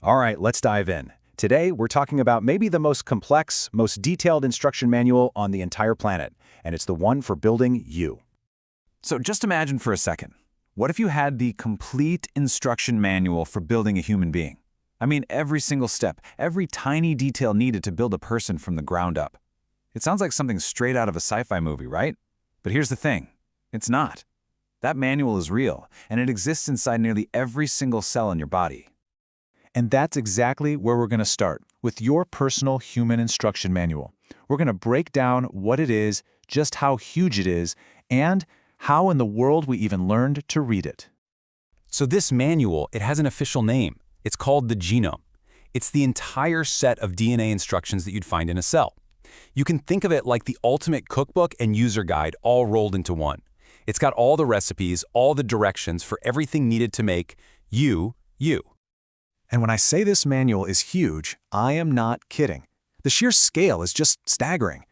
All right, let's dive in. Today, we're talking about maybe the most complex, most detailed instruction manual on the entire planet, and it's the one for building you. So just imagine for a second, what if you had the complete instruction manual for building a human being? I mean, every single step, every tiny detail needed to build a person from the ground up. It sounds like something straight out of a sci-fi movie, right? But here's the thing, it's not. That manual is real, and it exists inside nearly every single cell in your body. And that's exactly where we're going to start, with your personal human instruction manual. We're going to break down what it is, just how huge it is, and how in the world we even learned to read it. So this manual, it has an official name. It's called the genome. It's the entire set of DNA instructions that you'd find in a cell. You can think of it like the ultimate cookbook and user guide all rolled into one. It's got all the recipes, all the directions for everything needed to make you, you. And when I say this manual is huge, I am not kidding. The sheer scale is just staggering.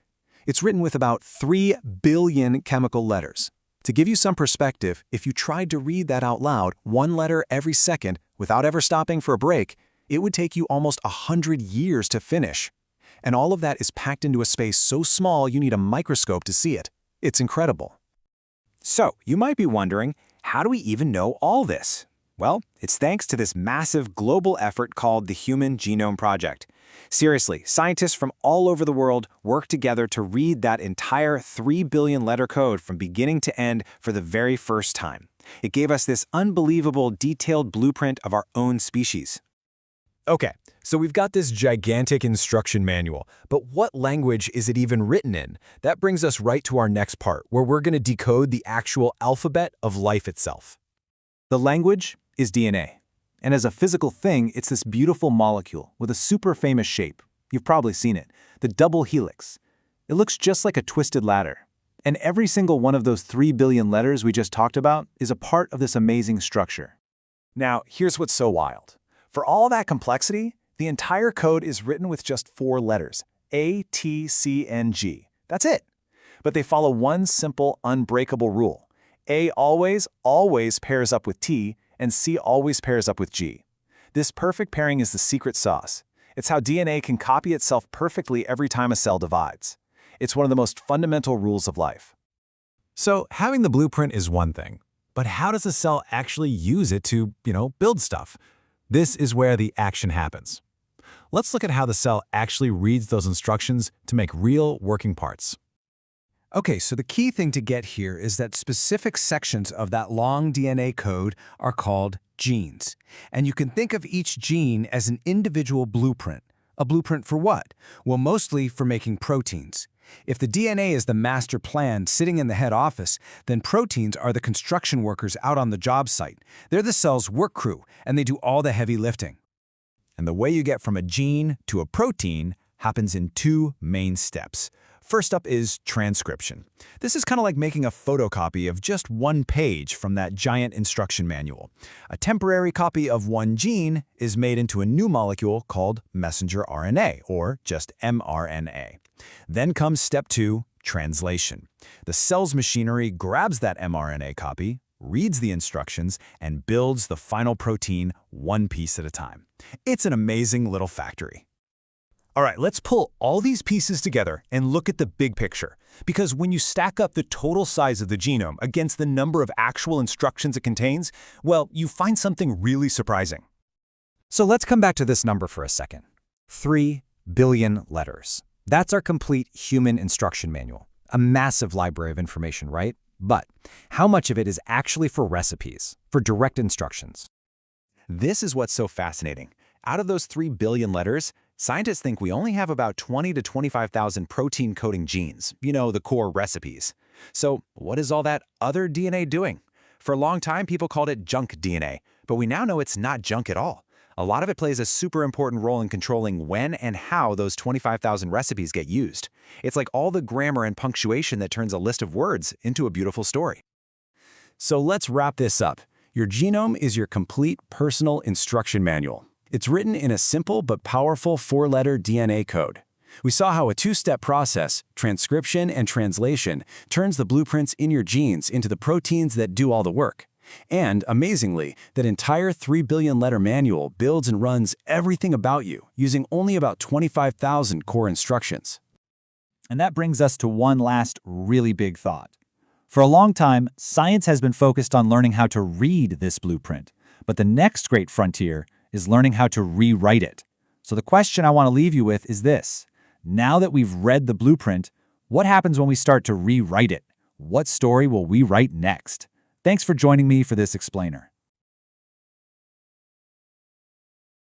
It's written with about 3 billion chemical letters. To give you some perspective, if you tried to read that out loud, one letter every second, without ever stopping for a break, it would take you almost 100 years to finish. And all of that is packed into a space so small you need a microscope to see it. It's incredible. So, you might be wondering, how do we even know all this? Well, it's thanks to this massive global effort called the Human Genome Project. Seriously, scientists from all over the world work together to read that entire 3 billion letter code from beginning to end for the very first time. It gave us this unbelievable detailed blueprint of our own species. Okay, so we've got this gigantic instruction manual, but what language is it even written in? That brings us right to our next part, where we're going to decode the actual alphabet of life itself. The language is DNA. And as a physical thing, it's this beautiful molecule with a super famous shape. You've probably seen it, the double helix. It looks just like a twisted ladder. And every single one of those 3 billion letters we just talked about is a part of this amazing structure. Now, here's what's so wild. For all that complexity, the entire code is written with just 4 letters, A, T, C, and G. That's it. But they follow one simple, unbreakable rule. A always pairs up with T, and C always pairs up with G. This perfect pairing is the secret sauce. It's how DNA can copy itself perfectly every time a cell divides. It's one of the most fundamental rules of life. So having the blueprint is one thing, but how does a cell actually use it to, build stuff? This is where the action happens. Let's look at how the cell actually reads those instructions to make real working parts. Okay, so the key thing to get here is that specific sections of that long DNA code are called genes. And you can think of each gene as an individual blueprint. A blueprint for what? Well, mostly for making proteins. If the DNA is the master plan sitting in the head office, then proteins are the construction workers out on the job site. They're the cell's work crew, and they do all the heavy lifting. And the way you get from a gene to a protein happens in 2 main steps. First up is transcription. This is kind of like making a photocopy of just one page from that giant instruction manual. A temporary copy of one gene is made into a new molecule called messenger RNA, or just mRNA. Then comes step 2, translation. The cell's machinery grabs that mRNA copy, reads the instructions, and builds the final protein one piece at a time. It's an amazing little factory. All right, let's pull all these pieces together and look at the big picture. Because when you stack up the total size of the genome against the number of actual instructions it contains, well, you find something really surprising. So let's come back to this number for a second. 3 billion letters. That's our complete human instruction manual. A massive library of information, right? But how much of it is actually for recipes, for direct instructions? This is what's so fascinating. Out of those 3 billion letters, scientists think we only have about 20 to 25,000 protein-coding genes, the core recipes. So what is all that other DNA doing? For a long time, people called it junk DNA, but we now know it's not junk at all. A lot of it plays a super important role in controlling when and how those 25,000 recipes get used. It's like all the grammar and punctuation that turns a list of words into a beautiful story. So let's wrap this up. Your genome is your complete personal instruction manual. It's written in a simple but powerful 4-letter DNA code. We saw how a 2-step process, transcription and translation, turns the blueprints in your genes into the proteins that do all the work. And, amazingly, that entire 3 billion letter manual builds and runs everything about you, using only about 25,000 core instructions. And that brings us to one last really big thought. For a long time, science has been focused on learning how to read this blueprint, but the next great frontier is learning how to rewrite it. So the question I want to leave you with is this. Now that we've read the blueprint, what happens when we start to rewrite it? What story will we write next? Thanks for joining me for this explainer.